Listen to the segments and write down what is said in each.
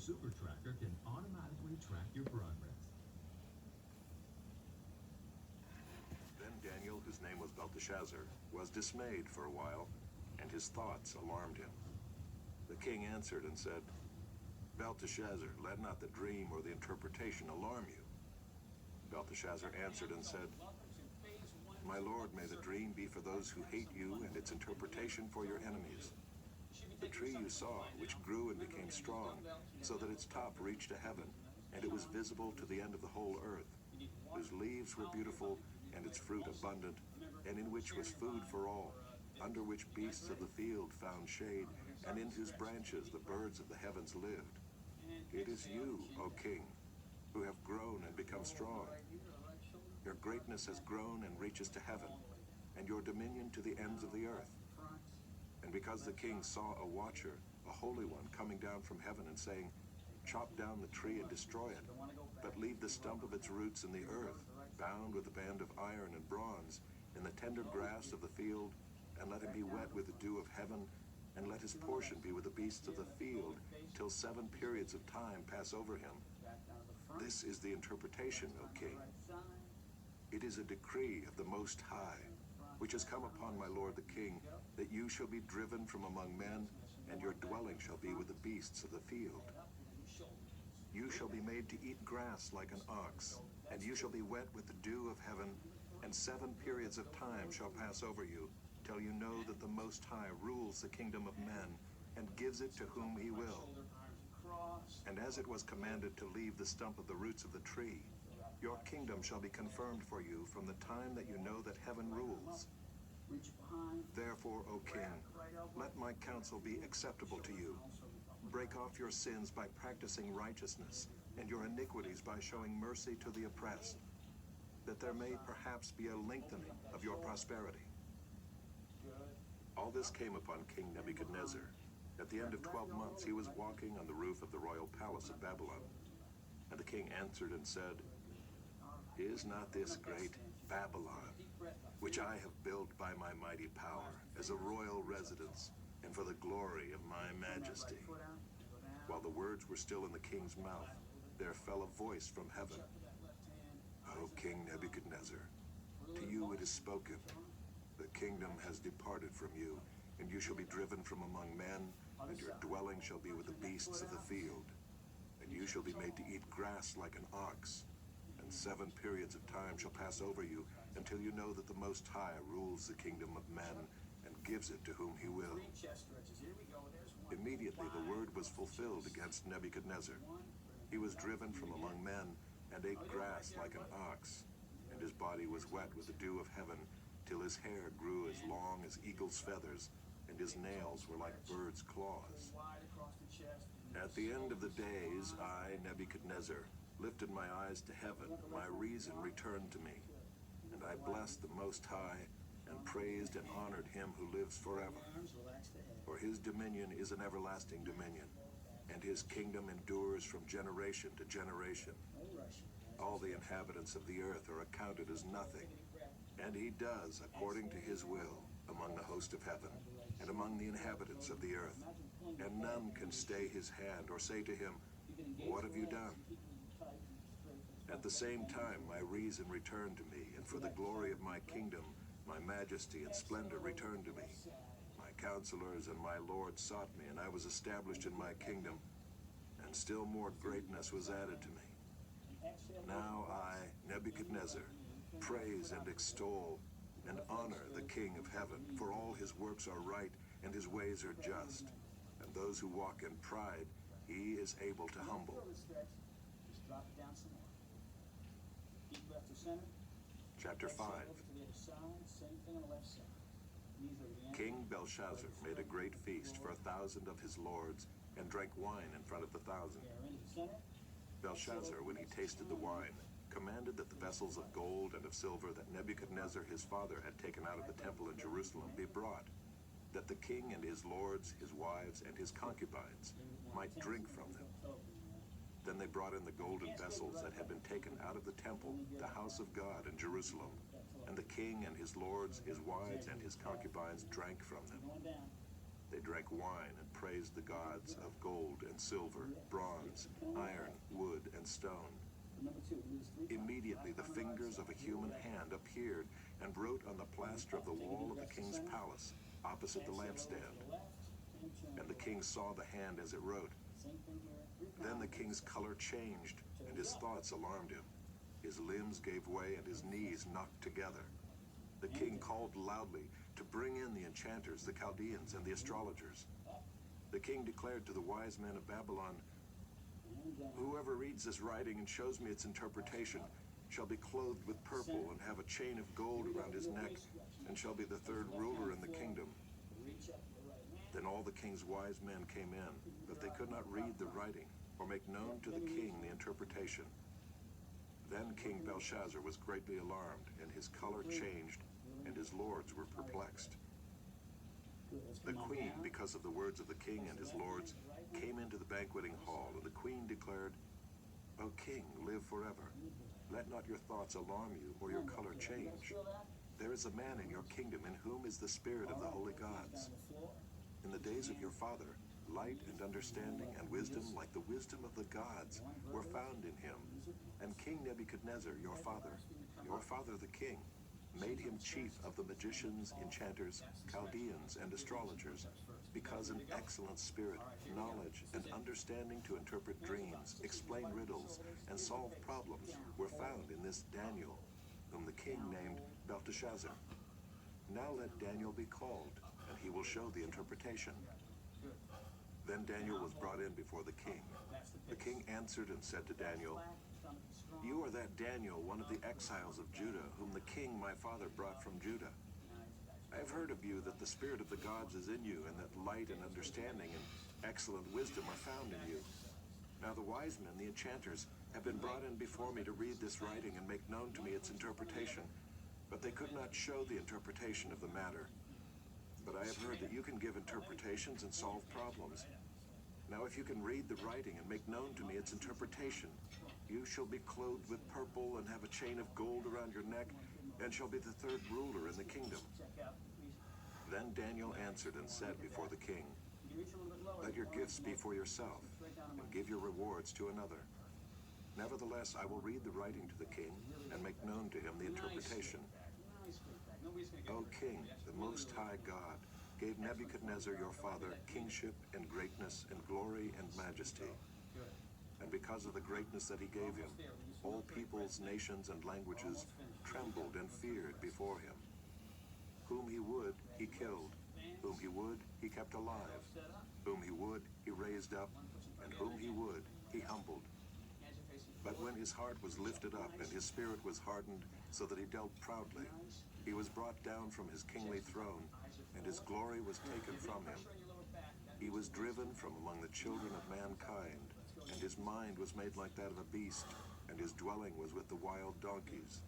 Super Tracker can automatically track your progress. Then Daniel, whose name was Belteshazzar, was dismayed for a while, and his thoughts alarmed him. The king answered and said, Belteshazzar, let not the dream or the interpretation alarm you. Belteshazzar answered and said, My lord, may the dream be for those who hate you, and its interpretation for your enemies. The tree you saw, which grew and became strong, so that its top reached to heaven, and it was visible to the end of the whole earth, whose leaves were beautiful, and its fruit abundant, and in which was food for all, under which beasts of the field found shade, and in whose branches the birds of the heavens lived. It is you, O king, who have grown and become strong. Your greatness has grown and reaches to heaven, and your dominion to the ends of the earth. And because the king saw a watcher, a holy one, coming down from heaven and saying, Chop down the tree and destroy it, but leave the stump of its roots in the earth, bound with a band of iron and bronze, in the tender grass of the field, and let him be wet with the dew of heaven, and let his portion be with the beasts of the field, till 7 periods of time pass over him. This is the interpretation, O king. It is a decree of the Most High, which has come upon my lord the king, that you shall be driven from among men, and your dwelling shall be with the beasts of the field. You shall be made to eat grass like an ox, and you shall be wet with the dew of heaven, and 7 periods of time shall pass over you, till you know that the Most High rules the kingdom of men, and gives it to whom he will. And as it was commanded to leave the stump of the roots of the tree, your kingdom shall be confirmed for you from the time that you know that heaven rules. Therefore, O king, let my counsel be acceptable to you. Break off your sins by practicing righteousness, and your iniquities by showing mercy to the oppressed, that there may perhaps be a lengthening of your prosperity. All this came upon King Nebuchadnezzar. At the end of 12 months he was walking on the roof of the royal palace of Babylon. And the king answered and said, Is not this great Babylon, which I have built by my mighty power, as a royal residence, and for the glory of my majesty? While the words were still in the king's mouth, there fell a voice from heaven. O King Nebuchadnezzar, to you it is spoken, the kingdom has departed from you, and you shall be driven from among men, and your dwelling shall be with the beasts of the field. And you shall be made to eat grass like an ox, and 7 periods of time shall pass over you, until you know that the Most High rules the kingdom of men, and gives it to whom he will. Immediately the word was fulfilled against Nebuchadnezzar. He was driven from among men, and ate grass like an ox, and his body was wet with the dew of heaven, till his hair grew as long as eagle's feathers, and his nails were like birds' claws. At the end of the days, I, Nebuchadnezzar, lifted my eyes to heaven, my reason returned to me, and I blessed the Most High, and praised and honored him who lives forever. For his dominion is an everlasting dominion, and his kingdom endures from generation to generation. All the inhabitants of the earth are accounted as nothing, and he does according to his will among the host of heaven, and among the inhabitants of the earth. And none can stay his hand or say to him, What have you done? At the same time my reason returned to me, and for the glory of my kingdom, my majesty and splendor returned to me. My counselors and my lord sought me, and I was established in my kingdom, and still more greatness was added to me. Now I, Nebuchadnezzar, praise and extol and honor the King of heaven, for all his works are right, and his ways are just. And those who walk in pride, he is able to humble. Chapter 5. King Belshazzar made a great feast for 1,000 of his lords, and drank wine in front of the 1,000. Belshazzar, when he tasted the wine, commanded that the vessels of gold and of silver that Nebuchadnezzar his father had taken out of the temple in Jerusalem be brought, that the king and his lords, his wives, and his concubines might drink from them. Then they brought in the golden vessels that had been taken out of the temple, the house of God in Jerusalem, and the king and his lords, his wives, and his concubines drank from them. They drank wine and praised the gods of gold and silver, bronze, iron, wood, and stone. Immediately the fingers of a human hand appeared and wrote on the plaster of the wall of the king's palace, opposite the lampstand. And the king saw the hand as it wrote. Then the king's color changed, and his thoughts alarmed him. His limbs gave way, and his knees knocked together. The king called loudly to bring in the enchanters, the Chaldeans, and the astrologers. The king declared to the wise men of Babylon, "Whoever reads this writing and shows me its interpretation shall be clothed with purple and have a chain of gold around his neck, and shall be the third ruler in the kingdom." Then all the king's wise men came in, but they could not read the writing or make known to the king the interpretation. Then King Belshazzar was greatly alarmed, and his color changed, and his lords were perplexed. The queen, because of the words of the king and his lords, came into the banqueting hall, and the queen declared, "O king, live forever. Let not your thoughts alarm you, or your color change. There is a man in your kingdom in whom is the spirit of the holy gods. In the days of your father, light and understanding and wisdom like the wisdom of the gods were found in him. And King Nebuchadnezzar, your father the king, made him chief of the magicians, enchanters, Chaldeans, and astrologers, because an excellent spirit, knowledge, and understanding to interpret dreams, explain riddles, and solve problems were found in this Daniel, whom the king named Belteshazzar. Now let Daniel be called, and he will show the interpretation." Then Daniel was brought in before the king. The king answered and said to Daniel, "You are that Daniel, one of the exiles of Judah, whom the king my father brought from Judah. I have heard of you that the spirit of the gods is in you, and that light and understanding and excellent wisdom are found in you. Now the wise men, the enchanters, have been brought in before me to read this writing and make known to me its interpretation, but they could not show the interpretation of the matter. But I have heard that you can give interpretations and solve problems. Now if you can read the writing and make known to me its interpretation, you shall be clothed with purple and have a chain of gold around your neck, and shall be the third ruler in the kingdom." Then Daniel answered and said before the king, "Let your gifts be for yourself, and give your rewards to another. Nevertheless, I will read the writing to the king, and make known to him the interpretation. O king, the Most High God gave Nebuchadnezzar your father kingship and greatness and glory and majesty. And because of the greatness that he gave him, all peoples, nations, and languages trembled and feared before him. Whom he would, he killed. Whom he would, he kept alive. Whom he would, he raised up. And whom he would, he humbled. But when his heart was lifted up and his spirit was hardened so that he dealt proudly, he was brought down from his kingly throne, and his glory was taken from him. He was driven from among the children of mankind, and his mind was made like that of a beast, and his dwelling was with the wild donkeys.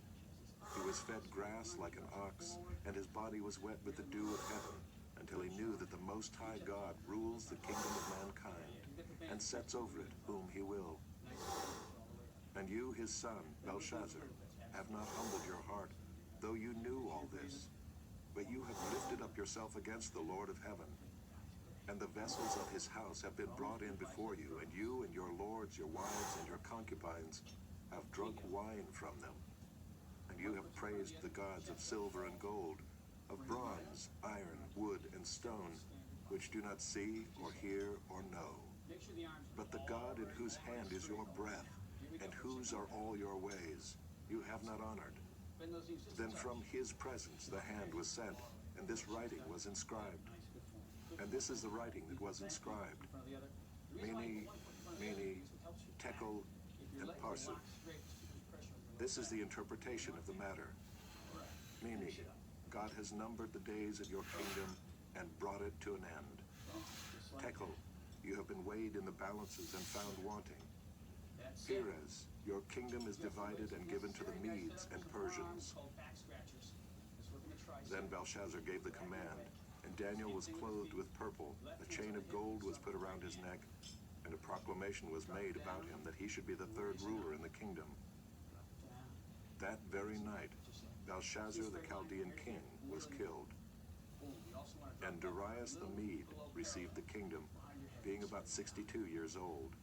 He was fed grass like an ox, and his body was wet with the dew of heaven, until he knew that the Most High God rules the kingdom of mankind, and sets over it whom he will. And you, his son, Belshazzar, have not humbled your heart, though you knew all this. But you have lifted up yourself against the Lord of heaven. And the vessels of his house have been brought in before you, and you and your lords, your wives, and your concubines have drunk wine from them. And you have praised the gods of silver and gold, of bronze, iron, wood, and stone, which do not see or hear or know. But the God in whose hand is your breath, and whose are all your ways, you have not honored. Then from his presence the hand was sent, and this writing was inscribed. And this is the writing that was inscribed. Mene, Mene, Tekel, and Parsin. This is the interpretation of the matter. Mene, God has numbered the days of your kingdom and brought it to an end. Tekel, you have been weighed in the balances and found wanting. Peres, your kingdom is divided and given to the Medes and Persians. Then Belshazzar gave the command, and Daniel was clothed with purple, a chain of gold was put around his neck, and a proclamation was made about him that he should be the third ruler in the kingdom. That very night, Belshazzar the Chaldean king was killed. And Darius the Mede received the kingdom, being about 62 years old.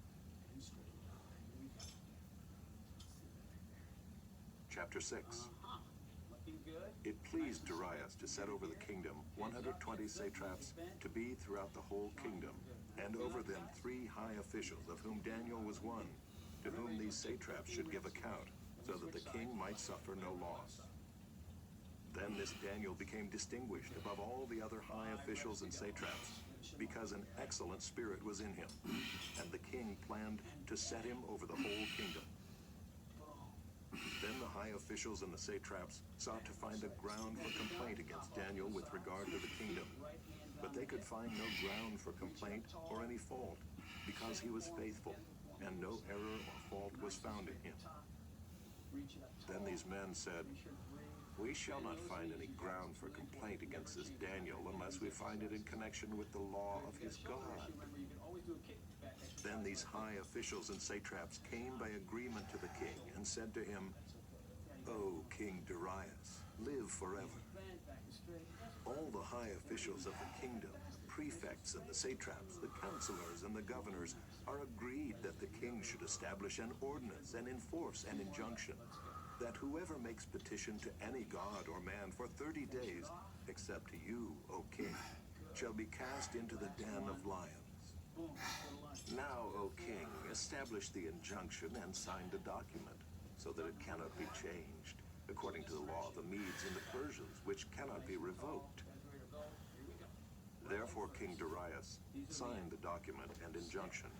Chapter 6. It pleased Darius to set over the kingdom 120 satraps to be throughout the whole kingdom, and over them 3 high officials, of whom Daniel was one, to whom these satraps should give account, so that the king might suffer no loss. Then this Daniel became distinguished above all the other high officials and satraps, because an excellent spirit was in him, and the king planned to set him over the whole kingdom. Then the high officials and the satraps sought to find a ground for complaint against Daniel with regard to the kingdom, but they could find no ground for complaint or any fault, because he was faithful, and no error or fault was found in him. Then these men said, "We shall not find any ground for complaint against this Daniel unless we find it in connection with the law of his God." Then these high officials and satraps came by agreement to the king and said to him, "O King Darius, live forever. All the high officials of the kingdom, the prefects and the satraps, the counselors and the governors, are agreed that the king should establish an ordinance and enforce an injunction, that whoever makes petition to any god or man for 30 days, except to you, O king, shall be cast into the den of lions. Now, O king, establish the injunction and sign the document, so that it cannot be changed, according to the law of the Medes and the Persians, which cannot be revoked." Therefore King Darius signed the document and injunction.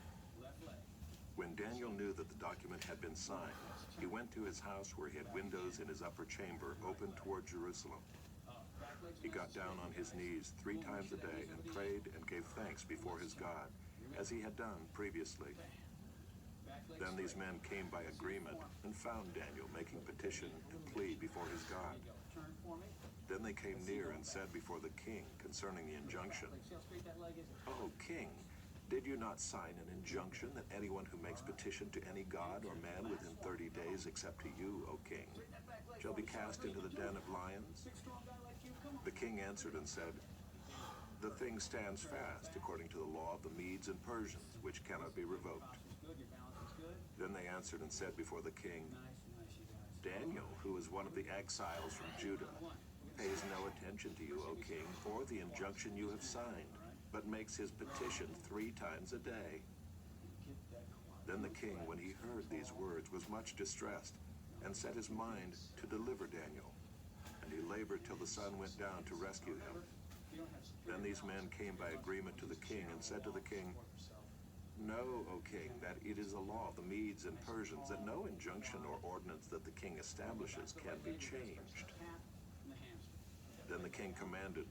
When Daniel knew that the document had been signed, he went to his house where he had windows in his upper chamber open toward Jerusalem. He got down on his knees 3 times a day and prayed and gave thanks before his God, as he had done previously. Then these men came by agreement and found Daniel making petition and plea before his God. Then they came near and said before the king concerning the injunction, "O king, did you not sign an injunction that anyone who makes petition to any god or man within 30 days, except to you, O king, shall be cast into the den of lions?" The king answered and said, "The thing stands fast according to the law of the Medes and Persians, which cannot be revoked." Then they answered and said before the king, "Daniel, who is one of the exiles from Judah, pays no attention to you, O king, or the injunction you have signed, but makes his petition 3 times a day." Then the king, when he heard these words, was much distressed, and set his mind to deliver Daniel. And he labored till the sun went down to rescue him. Then these men came by agreement to the king and said to the king, "Know, O king, that it is a law of the Medes and Persians that no injunction or ordinance that the king establishes can be changed." Then the king commanded,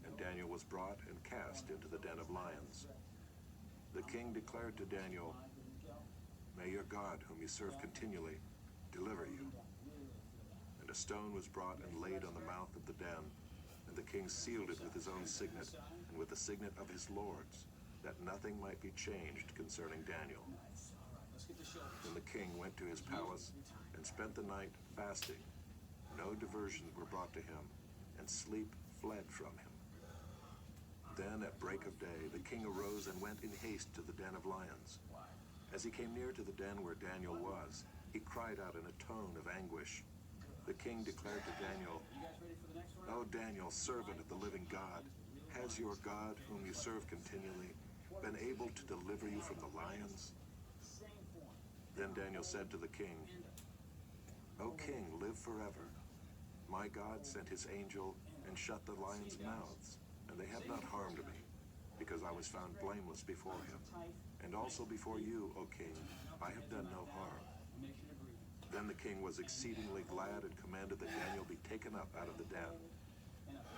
and Daniel was brought and cast into the den of lions. The king declared to Daniel, "May your God, whom you serve continually, deliver you." And a stone was brought and laid on the mouth of the den, and the king sealed it with his own signet and with the signet of his lords, that nothing might be changed concerning Daniel. Then the king went to his palace and spent the night fasting. No diversions were brought to him, and sleep fled from him. Then at break of day the king arose and went in haste to the den of lions. As he came near to the den where Daniel was, he cried out in a tone of anguish. The king declared to Daniel, "O Daniel, servant of the living God, has your God, whom you serve continually, been able to deliver you from the lions?" Then Daniel said to the king, "O king, live forever. My God sent his angel and shut the lions' mouths, and they have not harmed me, because I was found blameless before him. And also before you, O king, I have done no harm." Then the king was exceedingly glad and commanded that Daniel be taken up out of the den.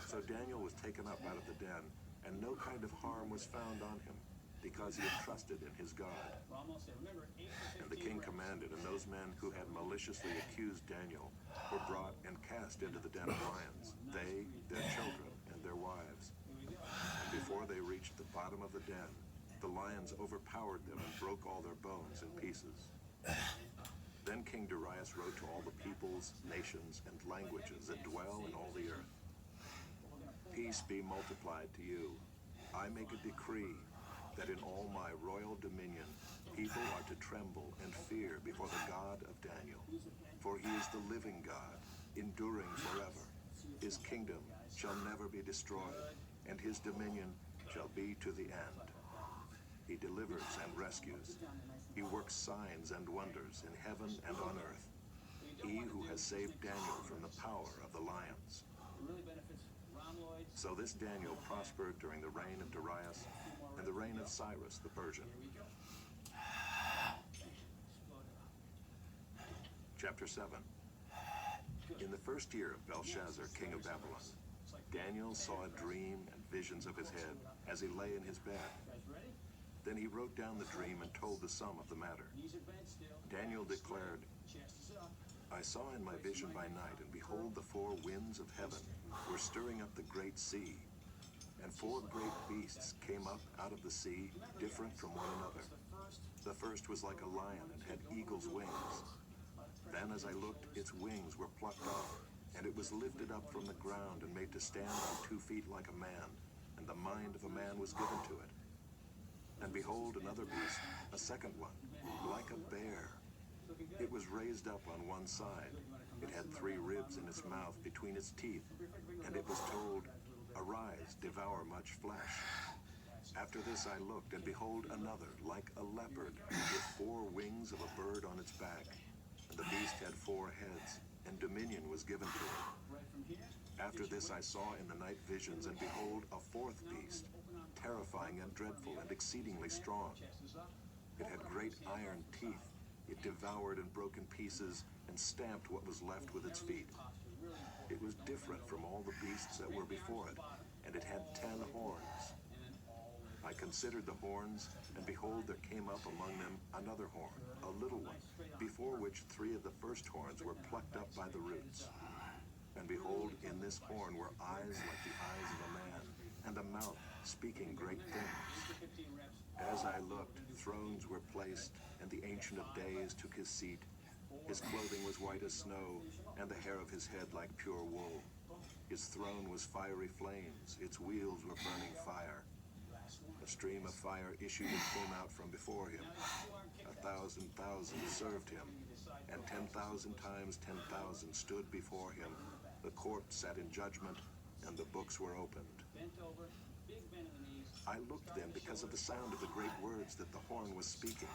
So Daniel was taken up out of the den, and no kind of harm was found on him, because he had trusted in his God. And the king commanded, and those men who had maliciously accused Daniel were brought and cast into the den of lions, they, their children, and their wives. And before they reached the bottom of the den, the lions overpowered them and broke all their bones in pieces. Then King Darius wrote to all the peoples, nations, and languages that dwell in all the earth. Peace be multiplied to you. I make a decree that in all my royal dominion, people are to tremble and fear before the God of Daniel. For he is the living God, enduring forever. His kingdom shall never be destroyed, and his dominion shall be to the end. He delivers and rescues. He works signs and wonders in heaven and on earth. He who has saved Daniel from the power of the lions. So this Daniel prospered during the reign of Darius and the reign of Cyrus the Persian. Chapter 7. In the first year of Belshazzar, king of Babylon, Daniel saw a dream and visions of his head as he lay in his bed. Then he wrote down the dream and told the sum of the matter. Daniel declared, I saw in my vision by night, and behold, the four winds of heaven were stirring up the great sea, and four great beasts came up out of the sea, different from one another. The first was like a lion and had eagle's wings. Then as I looked, its wings were plucked off, and it was lifted up from the ground and made to stand on 2 feet like a man, and the mind of a man was given to it. And behold, another beast, a second one, like a bear. It was raised up on one side. It had 3 ribs in its mouth between its teeth, and it was told, Arise, devour much flesh. After this I looked, and behold, another, like a leopard, with 4 wings of a bird on its back. And the beast had 4 heads, and dominion was given to it. After this I saw in the night visions, and behold, a 4th beast, terrifying and dreadful and exceedingly strong. It had great iron teeth. It devoured and broke in pieces and stamped what was left with its feet. It was different from all the beasts that were before it, and it had 10 horns. I considered the horns, and behold, there came up among them another horn, a little one, before which 3 of the first horns were plucked up by the roots. And behold, in this horn were eyes like the eyes of a man, and a mouth speaking great things. As I looked, thrones were placed, and the Ancient of Days took his seat. His clothing was white as snow, and the hair of his head like pure wool. His throne was fiery flames, its wheels were burning fire. A stream of fire issued and came out from before him. 1,000,000 served him, and 10,000 times 10,000 stood before him. The court sat in judgment, and the books were opened. I looked then because of the sound of the great words that the horn was speaking.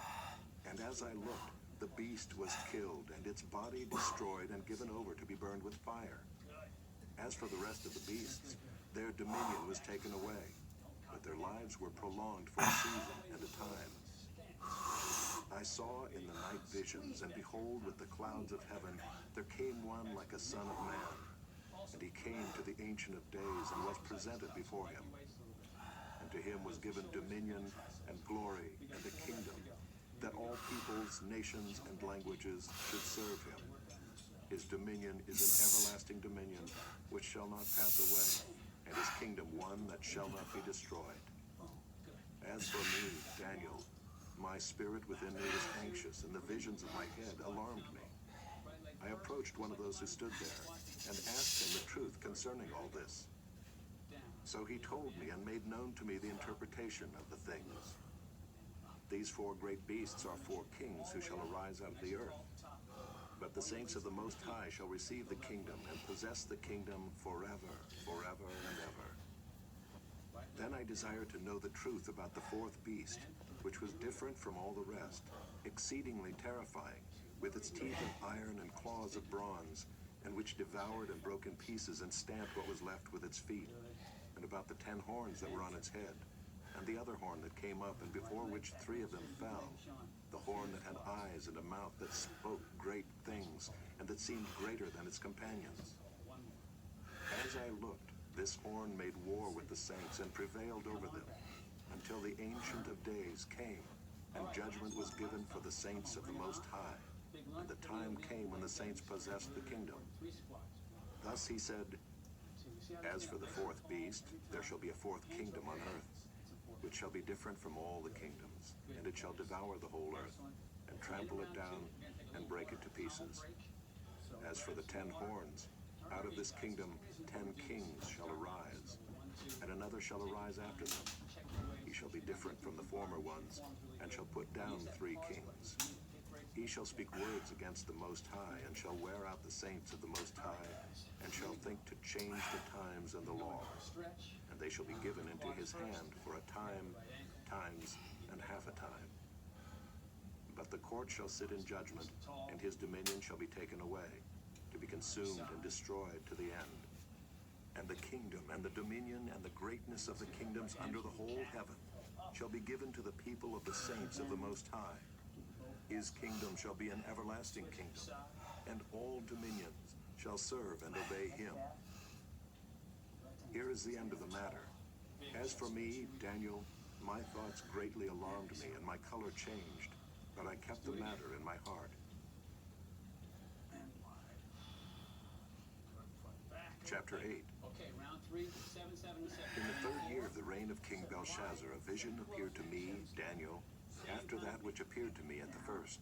And as I looked, the beast was killed, and its body destroyed and given over to be burned with fire. As for the rest of the beasts, their dominion was taken away, but their lives were prolonged for a season and a time. I saw in the night visions, and behold, with the clouds of heaven, there came one like a son of man. And he came to the Ancient of Days and was presented before him. And to him was given dominion and glory and a kingdom, that all peoples, nations, and languages should serve him. His dominion is an everlasting dominion which shall not pass away, and his kingdom one that shall not be destroyed. As for me, Daniel, my spirit within me was anxious, and the visions of my head alarmed me. I approached one of those who stood there, and asked him the truth concerning all this. So he told me and made known to me the interpretation of the things. These 4 great beasts are 4 kings who shall arise out of the earth. But the saints of the Most High shall receive the kingdom and possess the kingdom forever, forever and ever. Then I desired to know the truth about the 4th beast, which was different from all the rest, exceedingly terrifying, with its teeth of iron and claws of bronze, and which devoured and broke in pieces and stamped what was left with its feet, and about the 10 horns that were on its head, and the other horn that came up, and before which 3 of them fell, the horn that had eyes and a mouth that spoke great things, and that seemed greater than its companions. As I looked, this horn made war with the saints and prevailed over them, until the Ancient of Days came, and judgment was given for the saints of the Most High, and the time came when the saints possessed the kingdom. Thus he said, As for the 4th beast, there shall be a 4th kingdom on earth, which shall be different from all the kingdoms, and it shall devour the whole earth, and trample it down, and break it to pieces. As for the 10 horns, out of this kingdom 10 kings shall arise, and another shall arise after them. He shall be different from the former ones, and shall put down 3 kings. He shall speak words against the Most High, and shall wear out the saints of the Most High, and shall think to change the times and the law. And they shall be given into his hand for a time, times, and half a time. But the court shall sit in judgment, and his dominion shall be taken away, to be consumed and destroyed to the end. And the kingdom, and the dominion, and the greatness of the kingdoms under the whole heaven shall be given to the people of the saints of the Most High. His kingdom shall be an everlasting kingdom, and all dominions shall serve and obey him. Here is the end of the matter. As for me, Daniel, my thoughts greatly alarmed me, and my color changed, but I kept the matter in my heart. Chapter 8. In the 3rd year of the reign of King Belshazzar, a vision appeared to me, Daniel, after that which appeared to me at the first.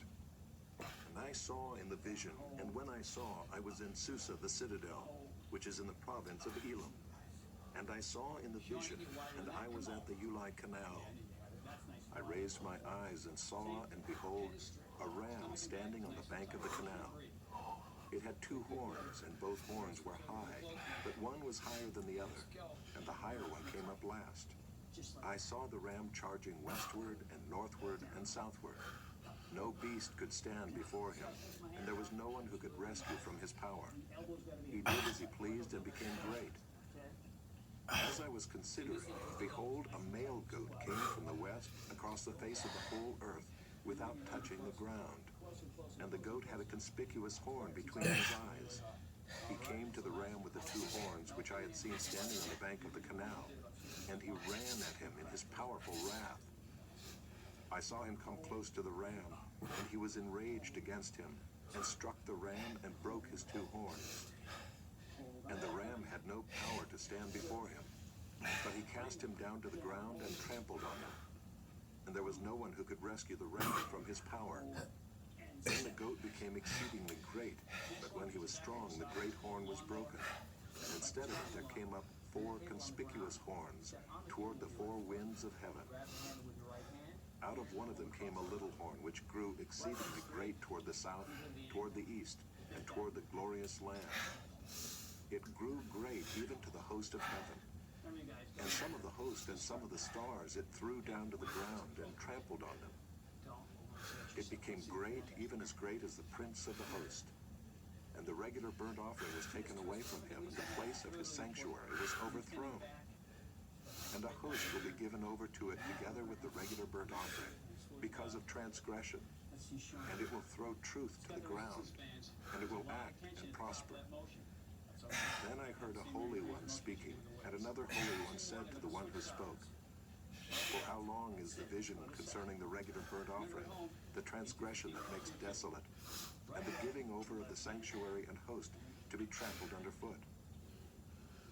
And I saw in the vision, and when I saw, I was in Susa, the citadel, which is in the province of Elam. And I saw in the vision, and I was at the Ulai Canal. I raised my eyes and saw, and behold, a ram standing on the bank of the canal. It had 2 horns, and both horns were high, but one was higher than the other, and the higher one came up last. I saw the ram charging westward and northward and southward. No beast could stand before him, and there was no one who could rescue from his power. He did as he pleased and became great. As I was considering, behold, a male goat came from the west across the face of the whole earth without touching the ground. And the goat had a conspicuous horn between his eyes. He came to the ram with the 2 horns, which I had seen standing on the bank of the canal, and he ran at him in his powerful wrath. I saw him come close to the ram, and he was enraged against him, and struck the ram and broke his 2 horns. And the ram had no power to stand before him, but he cast him down to the ground and trampled on him. And there was no one who could rescue the ram from his power. Then the goat became exceedingly great, but when he was strong, the great horn was broken. And instead of it, there came up 4 conspicuous horns toward the 4 winds of heaven. Out of one of them came a little horn, which grew exceedingly great toward the south, toward the east, and toward the glorious land. It grew great even to the host of heaven. And some of the host and some of the stars it threw down to the ground and trampled on them. It became great, even as great as the prince of the host. And the regular burnt offering was taken away from him, and the place of his sanctuary was overthrown. And a host will be given over to it together with the regular burnt offering, because of transgression. And it will throw truth to the ground, and it will act and prosper. Then I heard a holy one speaking, and another holy one said to the one who spoke, For how long is the vision concerning the regular burnt offering, the transgression that makes desolate, and the giving over of the sanctuary and host to be trampled underfoot?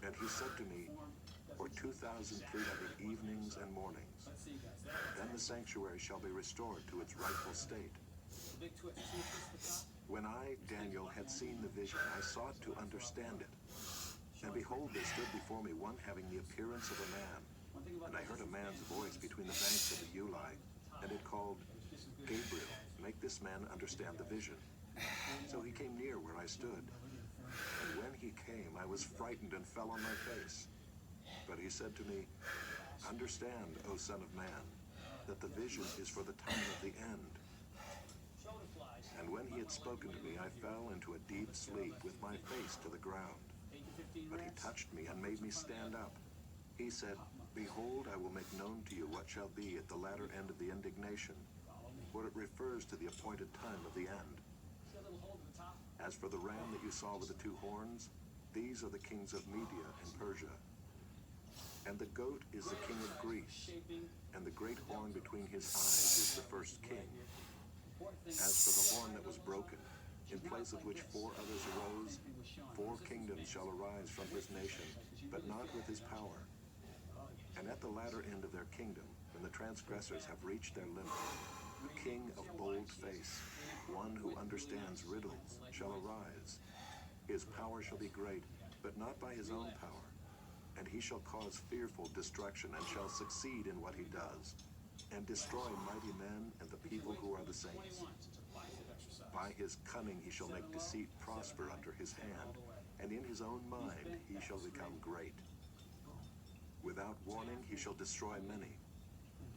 And he said to me, For 2,300 evenings and mornings, then the sanctuary shall be restored to its rightful state. When I, Daniel, had seen the vision, I sought to understand it. And behold, there stood before me one having the appearance of a man. And I heard a man's voice between the banks of the Ulai, and it called, Gabriel, make this man understand the vision. So he came near where I stood. And when he came, I was frightened and fell on my face. But he said to me, Understand, O Son of Man, that the vision is for the time of the end. And when he had spoken to me, I fell into a deep sleep with my face to the ground. But he touched me and made me stand up. He said, Behold, I will make known to you what shall be at the latter end of the indignation, for it refers to the appointed time of the end. As for the ram that you saw with the 2 horns, these are the kings of Media and Persia. And the goat is the king of Greece, and the great horn between his eyes is the first king. As for the horn that was broken, in place of which 4 others arose, 4 kingdoms shall arise from his nation, but not with his power. And at the latter end of their kingdom, when the transgressors have reached their limit, a king of bold face, one who understands riddles, shall arise. His power shall be great, but not by his own power. and he shall cause fearful destruction, and shall succeed in what he does, and destroy mighty men and the people who are the saints. By his cunning he shall make deceit prosper under his hand, and in his own mind he shall become great. Without warning he shall destroy many,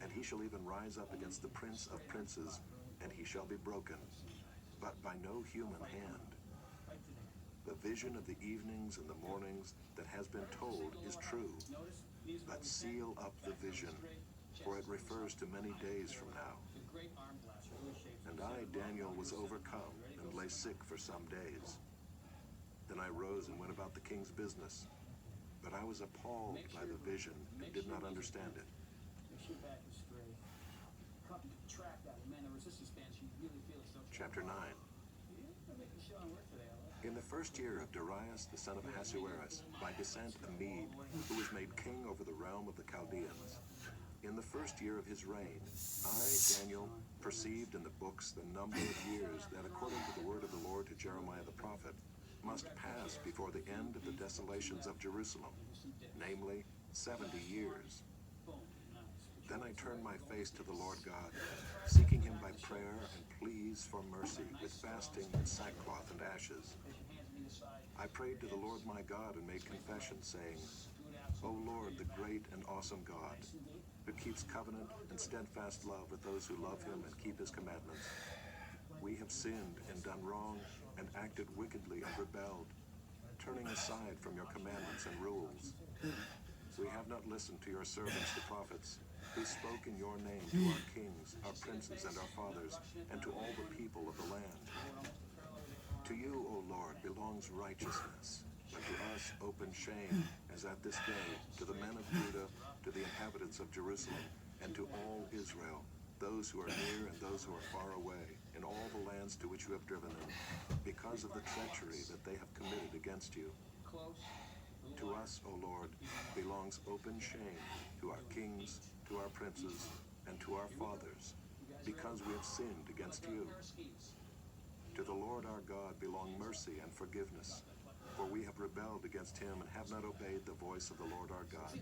and he shall even rise up against the prince of princes, and he shall be broken, but by no human hand. The vision of the evenings and the mornings that has been told is true, but seal up the vision, for it refers to many days from now. And I, Daniel, was overcome and lay sick for some days. Then I rose and went about the king's business, but I was appalled by the vision and did not understand it. Chapter 9. In the first year of Darius the son of Ahasuerus, by descent a Mede, who was made king over the realm of the Chaldeans, in the first year of his reign, I, Daniel, perceived in the books the number of years that, according to the word of the Lord to Jeremiah the prophet, must pass before the end of the desolations of Jerusalem, namely 70 years. Then I turned my face to the Lord God, seeking him by prayer and pleas for mercy, with fasting and sackcloth and ashes. I prayed to the Lord my God and made confession, saying, O Lord, the great and awesome God, who keeps covenant and steadfast love with those who love him and keep his commandments, we have sinned and done wrong and acted wickedly and rebelled, turning aside from your commandments and rules. We have not listened to your servants, the prophets, who spoke in your name to our kings, our princes, and our fathers, and to all the people of the land. To you, O Lord, belongs righteousness, and to us open shame, as at this day, to the men of Judah, to the inhabitants of Jerusalem, and to all Israel, those who are near and those who are far away, in all the lands to which you have driven them, because of the treachery that they have committed against you. To us, O Lord, belongs open shame, to our kings, to our princes, and to our fathers, because we have sinned against you. To the Lord our God belong mercy and forgiveness, for we have rebelled against him and have not obeyed the voice of the Lord our God,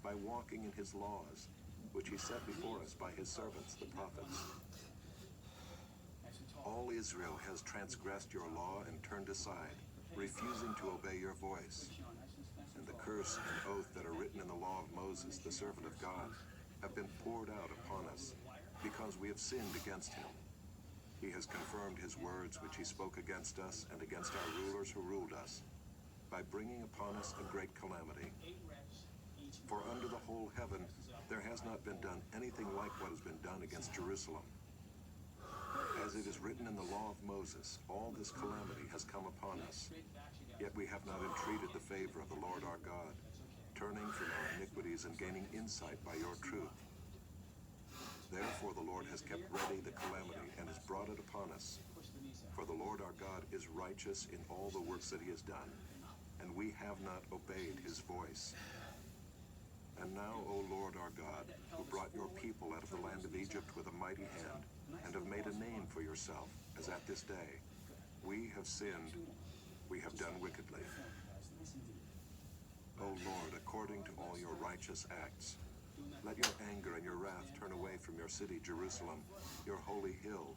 by walking in his laws, which he set before us by his servants, the prophets. All Israel has transgressed your law and turned aside, refusing to obey your voice. And the curse and oath that are written in the law of Moses, the servant of God, have been poured out upon us, because we have sinned against him. He has confirmed his words which he spoke against us and against our rulers who ruled us, by bringing upon us a great calamity. For under the whole heaven there has not been done anything like what has been done against Jerusalem. As it is written in the law of Moses, all this calamity has come upon us. Yet we have not entreated the favor of the Lord our God, turning from our iniquities and gaining insight by your truth. Therefore the Lord has kept ready the calamity and has brought it upon us. For the Lord our God is righteous in all the works that he has done, and we have not obeyed his voice. And now, O Lord our God, who brought your people out of the land of Egypt with a mighty hand, and have made a name for yourself, as at this day, we have sinned, we have done wickedly. O Lord, according to all your righteous acts, let your anger and your wrath turn away from your city, Jerusalem, your holy hill,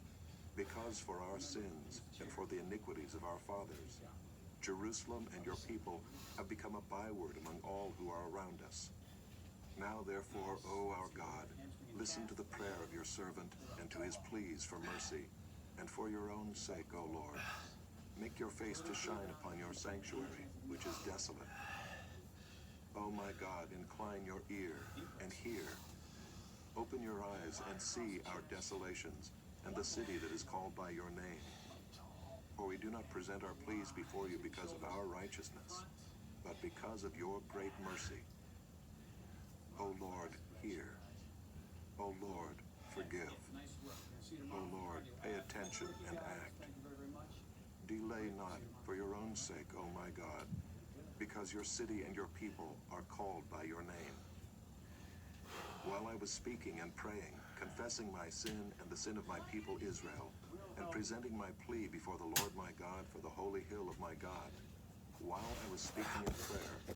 because for our sins and for the iniquities of our fathers, Jerusalem and your people have become a byword among all who are around us. Now, therefore, O our God, listen to the prayer of your servant and to his pleas for mercy, and for your own sake, O Lord, make your face to shine upon your sanctuary, which is desolate. O my God, incline your ear and hear. Open your eyes and see our desolations and the city that is called by your name. For we do not present our pleas before you because of our righteousness, but because of your great mercy. O Lord, hear. O Lord, forgive. O Lord, pay attention and act. Delay not for your own sake, O my God, because your city and your people are called by your name. While I was speaking and praying, confessing my sin and the sin of my people Israel, and presenting my plea before the Lord my God for the holy hill of my God, while I was speaking in prayer,